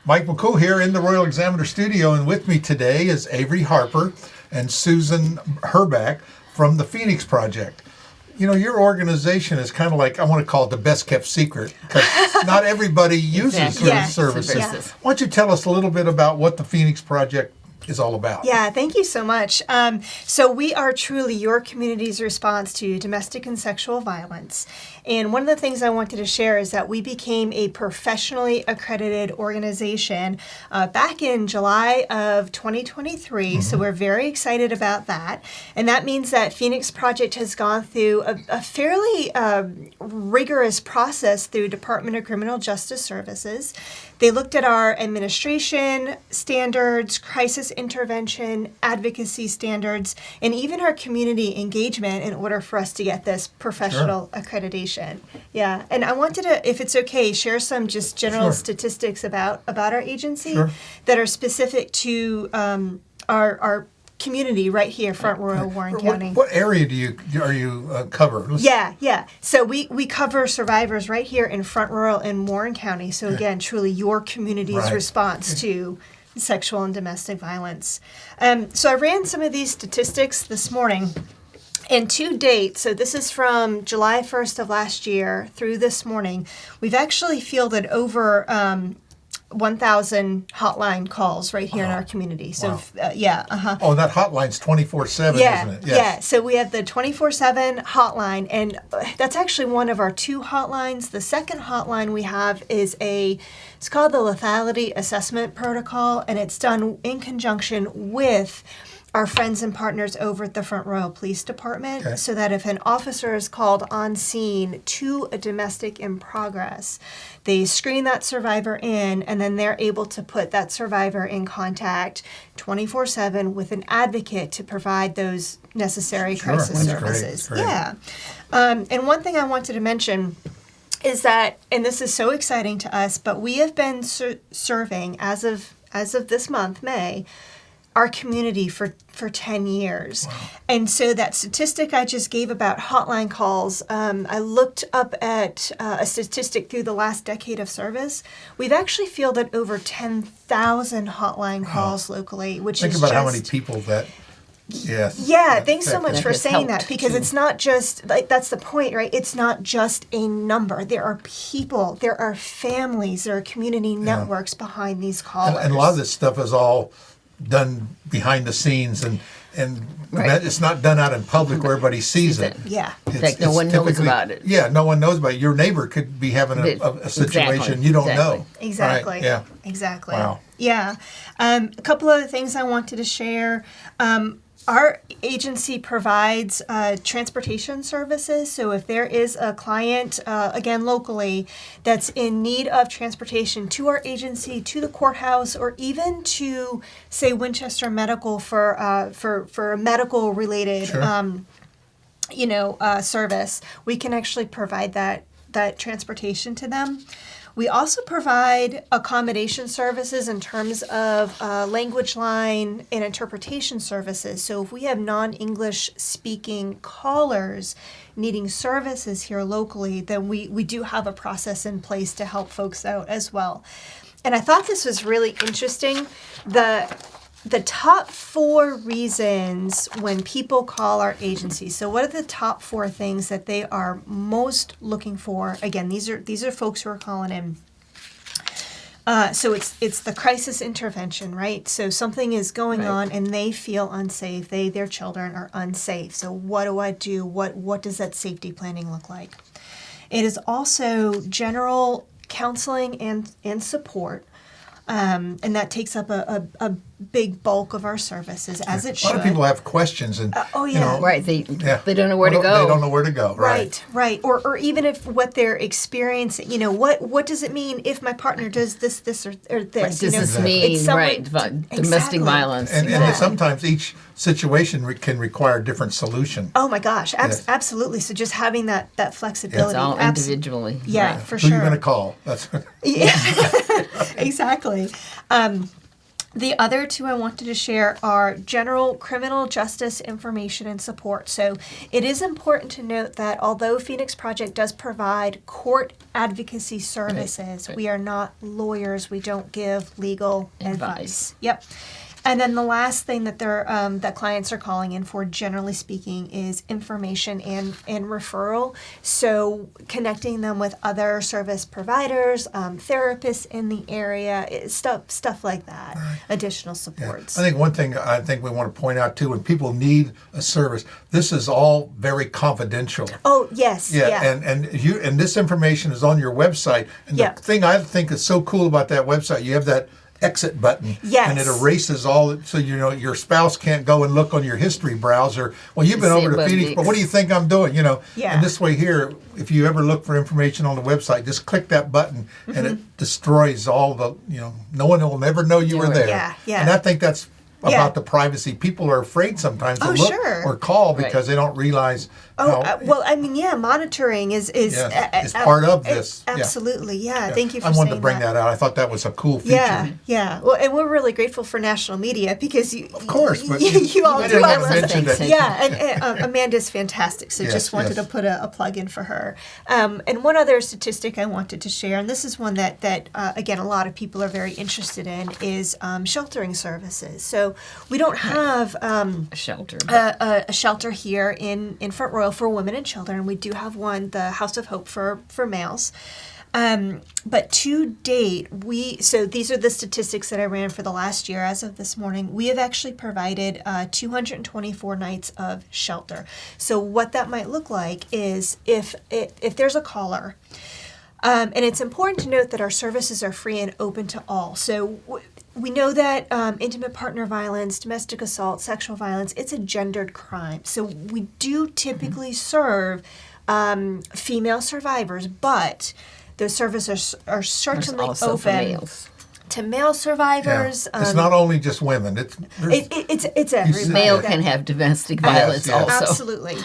Mike McCool here in the Royal Examiner studio, and with me today is Avery Harper and Susan Hrbek from the Phoenix Project. You know, your organization is kind of like, I want to call it the best kept secret, because not everybody uses your services. Yes. Why don't you tell us a little bit about what the Phoenix Project is all about? Yeah, thank you so much. So we are truly your community's response to domestic and sexual violence. And one of the things I wanted to share is that we became a professionally accredited organization back in July of 2023. So we're very excited about that. And that means that Phoenix Project has gone through a fairly rigorous process through Department of Criminal Justice Services. They looked at our administration standards, crisis intervention, advocacy standards, and even our community engagement in order for us to get this professional accreditation. Yeah, and I wanted to, if it's okay, share some just general statistics about our agency that are specific to our community right here, Front Royal, Warren County. What area are you cover? Yeah. So we cover survivors right here in Front Royal and Warren County. So again, truly your community's response to sexual and domestic violence. So I ran some of these statistics this morning. And to date, so this is from July 1st of last year through this morning, we've actually fielded over 1,000 hotline calls right here in our community. So, Oh, that hotline's 24/7, isn't it? Yes. Yeah, so we have the 24/7 hotline, and that's actually one of our two hotlines. The second hotline we have is it's called the Lethality Assessment Protocol, and it's done in conjunction with our friends and partners over at the Front Royal Police Department, so that if an officer is called on scene to a domestic in progress, they screen that survivor in, and then they're able to put that survivor in contact 24/7 with an advocate to provide those necessary crisis services. Great. Yeah. And one thing I wanted to mention is that, and this is so exciting to us, but we have been serving as of this month, May, our community for 10 years. Wow. And so that statistic I just gave about hotline calls, I looked up at a statistic through the last decade of service. We've actually fielded over 10,000 hotline calls locally, which Think is about how many people that, thanks so much for saying that, because it's not just, like, that's the point, right? It's not just a number. There are people, there are families, there are community networks behind these callers. And a lot of this stuff is all done behind the scenes, and it's not done out in public where everybody sees it. Yeah. In fact, no one knows about it. Yeah, no one knows about it. Your neighbor could be having a situation you don't know. Exactly. Right? Yeah. Exactly. Wow. Yeah. A couple other things I wanted to share. Our agency provides transportation services. So if there is a client, again locally, that's in need of transportation to our agency, to the courthouse, or even to, say, Winchester Medical for a medical related, service, we can actually provide that transportation to them. We also provide accommodation services in terms of language line and interpretation services. So if we have non-English speaking callers needing services here locally, then we do have a process in place to help folks out as well. And I thought this was really interesting. The top 4 reasons when people call our agency. So what are the top 4 things that they are most looking for? Again, these are folks who are calling in. So it's the crisis intervention, right? So something is going on and they feel unsafe. Their children are unsafe. So what do I do? What does that safety planning look like? It is also general counseling and support. And that takes up a big bulk of our services, as it should. A lot of people have questions, and they don't know where to go. They don't know where to go. Right. Or even if what they're experiencing, what does it mean if my partner does this, or this? What does this mean? Domestic violence. And sometimes each situation can require a different solution. Oh my gosh, absolutely. So just having that flexibility. It's all individually. Yeah, for Who sure. Who are you going to call? That's exactly. The other two I wanted to share are general criminal justice information and support. So it is important to note that although Phoenix Project does provide court advocacy services, Right. we are not lawyers. We don't give legal Advice. advice. Yep. And then the last thing that that clients are calling in for, generally speaking, is information and referral. So connecting them with other service providers, therapists in the area, stuff like that. Additional Yeah. supports. I think one thing I think we want to point out too, when people need a service, this is all very confidential. Oh yes, yeah. And this information is on your website. And Yeah. the thing I think is so cool about that website, you have that exit button. Yes. And it erases all, so your spouse can't go and look on your history browser. Well, you've been See over to what Phoenix, the- but what do you think I'm doing? Yeah. And this way here, if you ever look for information on the website, just click that button and it destroys all the, no one will never know you were there. Yeah, yeah. And I think that's about Yeah. the privacy. People are afraid sometimes to Oh, look sure. or call Right. because they don't realize Oh, how, well, I mean, yeah, monitoring is Yes, it's part of this. Yeah. Absolutely, yeah. Thank you for I saying wanted to bring that out. I thought that was a cool feature. Yeah, yeah. Well, and we're really grateful for national media because of course, but you all I do didn't have want to mention that. Yeah, and Amanda's fantastic. So Yes, just wanted yes. to put a plug in for her. And one other statistic I wanted to share, and this is one that again a lot of people are very interested in, is sheltering services. So we don't have Shelter. a shelter here in Front Royal for women and children. We do have one, the House of Hope for males. But to date, so these are the statistics that I ran for the last year. As of this morning, we have actually provided 224 nights of shelter. So what that might look like is if there's a caller, and it's important to note that our services are free and open to all. So we know that intimate partner violence, domestic assault, sexual violence, it's a gendered crime. So we do typically serve female survivors, but those services are There's certainly also for open males. to male survivors. It's not only just women. It's everybody. Male can have domestic violence yes. also. Absolutely.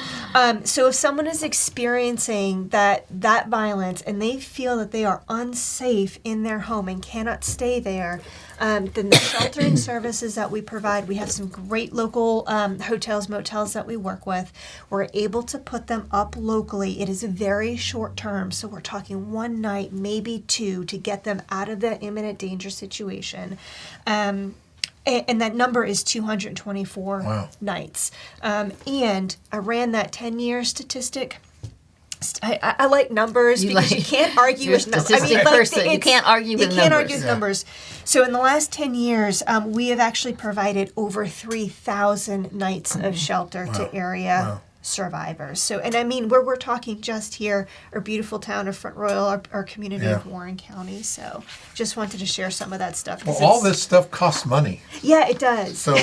So if someone is experiencing that violence and they feel that they are unsafe in their home and cannot stay there, then the sheltering services that we provide, we have some great local hotels, motels that we work with. We're able to put them up locally. It is very short term, so we're talking one night, maybe two, to get them out of that imminent danger situation. And that number is 224 Wow. nights. And I ran that 10-year statistic. I like numbers because you can't argue You're a with numbers. statistic person. You can't argue with You can't numbers. argue with numbers. So in the last 10 years, we have actually provided over 3,000 nights of shelter to area survivors. So, and I mean, we're talking just here, our beautiful town of Front Royal, our community of Warren County. So just wanted to share some of that stuff. 'Cause Well, all this stuff costs money. Yeah, it does. So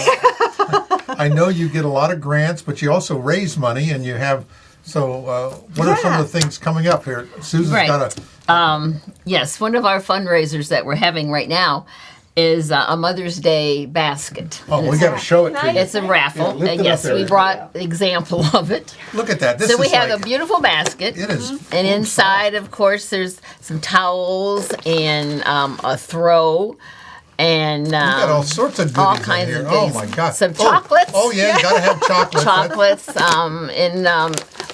I know you get a lot of grants, but you also raise money and you have. So what are some of the things coming up here? Susan's Right. got a. Yes, one of our fundraisers that we're having right now is a Mother's Day basket. Oh, we got to show it to you. It's a raffle. Yeah, lift it and up yes, there. we brought example of it. Look at that. This So we is have like, a beautiful basket. It is. And inside, of course, there's some towels and a throw. And You got all sorts of goodies all in kinds here. of Oh goodies. my God! Some chocolates. Oh yeah, you gotta have chocolates. chocolates.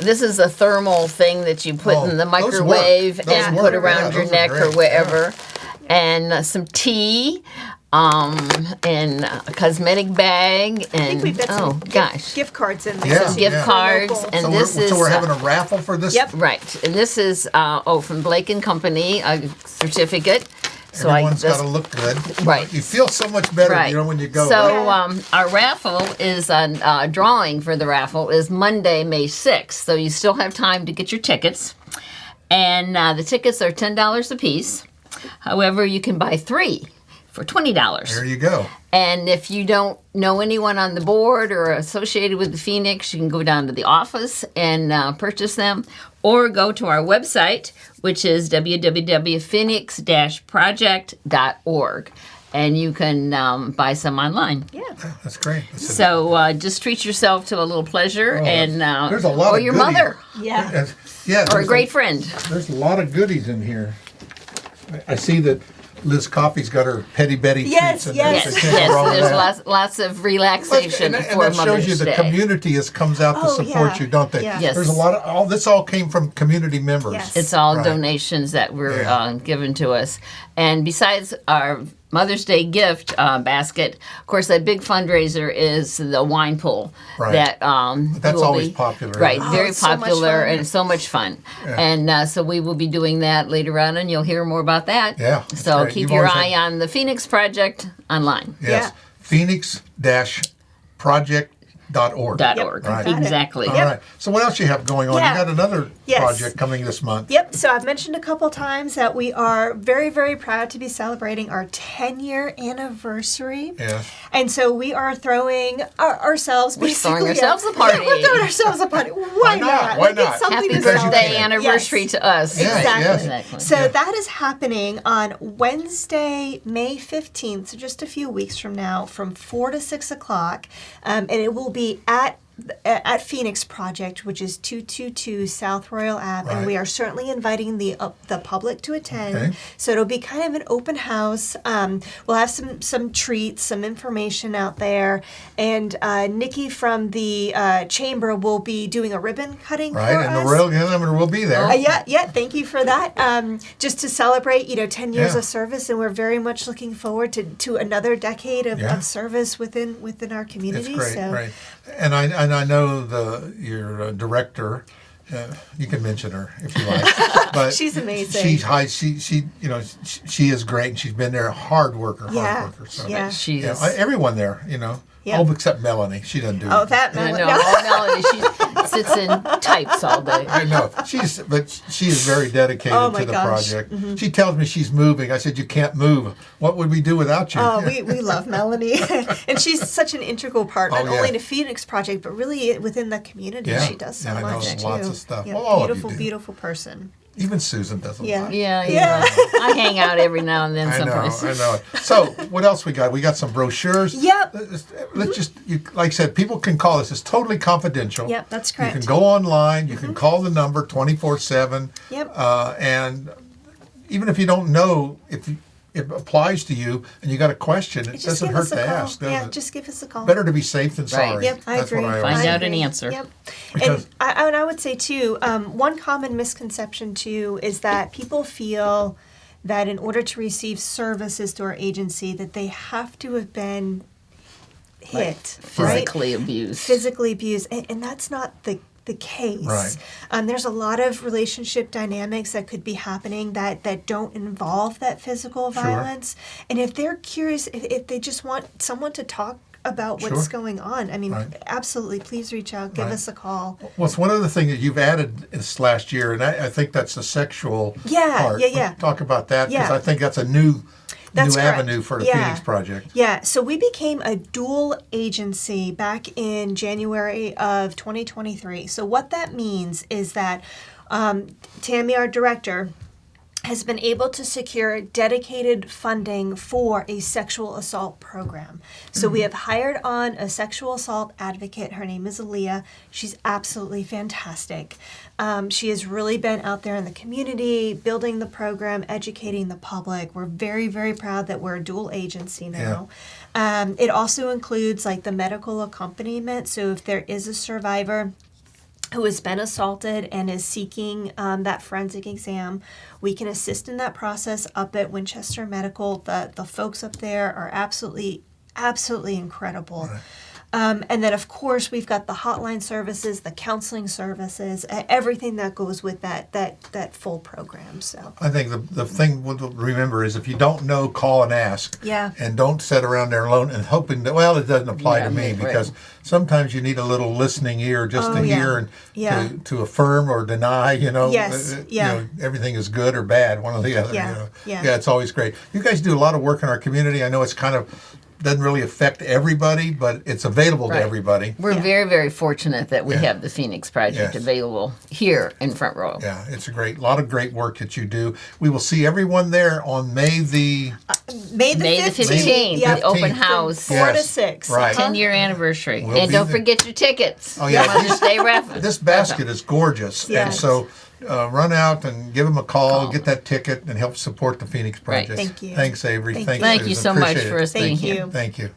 This is a thermal thing that you put Oh, in the those work. microwave Those and work. put around Yeah, your those are neck or great. wherever. And some tea, and a cosmetic bag, and I think we've got some gosh, gift cards in there. Yeah, some gift yeah. cards, Local. and So this is we're having a raffle for this. Yep. right. And this is from Blake and Company, a certificate. So Everyone's got to look good. Right. You feel so much better, Right. when you go. So right? our raffle is drawing for the raffle is Monday, May 6th. So you still have time to get your tickets, and the tickets are $10 a piece. However, you can buy 3 for $20. There you go. And if you don't know anyone on the board or associated with the Phoenix, you can go down to the office and purchase them, or go to our website, which is www.phoenix-project.org, and you can buy some online. Yeah. That's great. So just treat yourself to a little pleasure, and there's a lot or of your goodies. mother, Yeah. Yeah. or a great friend. There's a lot of goodies in here. I see that Liz Coffey's got her Petty Betty Yes, treats in yes. there. Yes, so you can't go wrong with there's that. lots of relaxation And for that shows Mother's you the Day. community comes out to Oh, support yeah. you, don't they? Yeah. Yes. There's a lot of this all came from community members. Yes. It's all Right. donations that were Yeah. given to us. And besides our Mother's Day gift basket, of course, that big fundraiser is the wine pool. Right. That That's will always be- popular, Right, isn't it? very it's so much popular fun. and so much fun. Yeah. And so we will be doing that later on, and you'll hear more about that. Yeah, that's So great. keep You've your always eye had- on the Phoenix Project online. Yes. Phoenix-project.org. .org. Right. Exactly. All right. So what else you have going on? Yeah. You got another Yes. project coming this month. Yep. So I've mentioned a couple times that we are very, very proud to be celebrating our 10-year anniversary. Yes. And so we are throwing ourselves. We're throwing basically ourselves a Yeah, party. we're throwing ourselves a party. Why not? not? Why Like, not? It's something Happy to Because you birthday celebrate. anniversary Yes. to us. Yes, Exactly. yes. Exactly. So Yeah. that is happening on Wednesday, May 15th, so just a few weeks from now, from 4 to 6 o'clock. And it will be at Phoenix Project, which is 222 South Royal Ave, Right. and we are certainly inviting the public to attend. Okay. So it'll be kind of an open house. We'll have some treats, some information out there, and Nikki from the chamber will be doing a ribbon cutting Right. for And us. the Royal Examiner will be there. Yeah, thank you for that. Just to celebrate, 10 years Yeah. of service, and we're very much looking forward to another decade of, Yeah. of service within our It's community. great, so great. And I know your director. You can mention her if you like, but She's amazing. She's high. She she is great. And she's been there, hard worker. Yeah, So, yeah. She's everyone there. Yep. Oh, except Melanie. She doesn't do Oh, it. that I Mel- know. no. Oh, Melanie, she sits and types all day. I know. But she is very dedicated Oh, my to the gosh. Mm-hmm. project. She tells me she's moving. I said, "You can't move. What would we do without you?" Oh, we love Melanie, and she's such an integral part, not Oh, yeah. only to Phoenix Project, but really within the community. Yeah. She does so Yeah, I know. much too. Lots of stuff. Yeah, Well, all of you beautiful, do. beautiful person. Even Susan doesn't. Yeah. Like. Yeah, Yeah. I hang out every now and then I know. someplace. I know. So, what else we got? We got some brochures. Yep. Let's just, like I said, people can call us. It's totally confidential. Yep, that's You correct. can go online. You can call the number 24/7. Yep. And even if you don't know if it applies to you and you got a question, it Just doesn't give hurt us a to call. ask, does Yeah, it? just give us a call. Better to be safe than Right. sorry. Yep, I That's agree. what I Find always out say. an answer. Yep. Because- And I would say too, one common misconception too is that people feel that in order to receive services to our agency, that they have to have been hit, right? Physically abused. Physically abused, and that's not the case. Right. There's a lot of relationship dynamics that could be happening that don't involve that physical Sure. violence. And if they're curious, if they just want someone to talk about what's Sure. going on, I mean, Right. absolutely, please reach out, give Right. us a call. Well, it's one other thing that you've added this last year, and I think that's the sexual Yeah, part. yeah. Talk about that, because Yeah. I think that's a new That's correct. avenue for the Yeah. Phoenix Project. Yeah, so we became a dual agency back in January of 2023. So what that means is that Tammy, our director, has been able to secure dedicated funding for a sexual assault program. So we have hired on a sexual assault advocate. Her name is Aaliyah. She's absolutely fantastic. She has really been out there in the community, building the program, educating the public. We're very, very proud that we're a dual agency now. It also includes like the medical accompaniment. So if there is a survivor who has been assaulted and is seeking that forensic exam, we can assist in that process up at Winchester Medical. The folks up there are absolutely incredible. Right. And then, of course, we've got the hotline services, the counseling services, everything that goes with that full program. So, I think the thing to remember is if you don't know, call and ask. Yeah. And don't sit around there alone and hoping that, well, it doesn't apply Yeah, to me, right. because sometimes you need a little listening ear just Oh, to yeah. hear and Yeah. to affirm or deny, Yes, yeah. everything is good or bad, one or the other. Yeah, yeah. Yeah, it's always great. You guys do a lot of work in our community. I know it's kind of doesn't really affect everybody, but it's available Right. to everybody. We're Yeah. very, very fortunate that we Yeah. have the Phoenix Project Yes. available here in Front Row. Yeah, it's a lot of great work that you do. We will see everyone there on May the May the May the 15th. 15th, Yep. the open 15th. house. 4 to Yes, 6. right. 10-year anniversary. We'll And be don't there. forget your tickets. Oh, yeah. Mother's Day raffle. This basket is gorgeous, and Yes. so run out and give them a call, get that ticket, and help support the Phoenix Right. Project. Thank you. Thanks, Avery. Thank Thanks, you. Thank you Susan. so much Appreciate for it. us being Thank here. you. Thank you.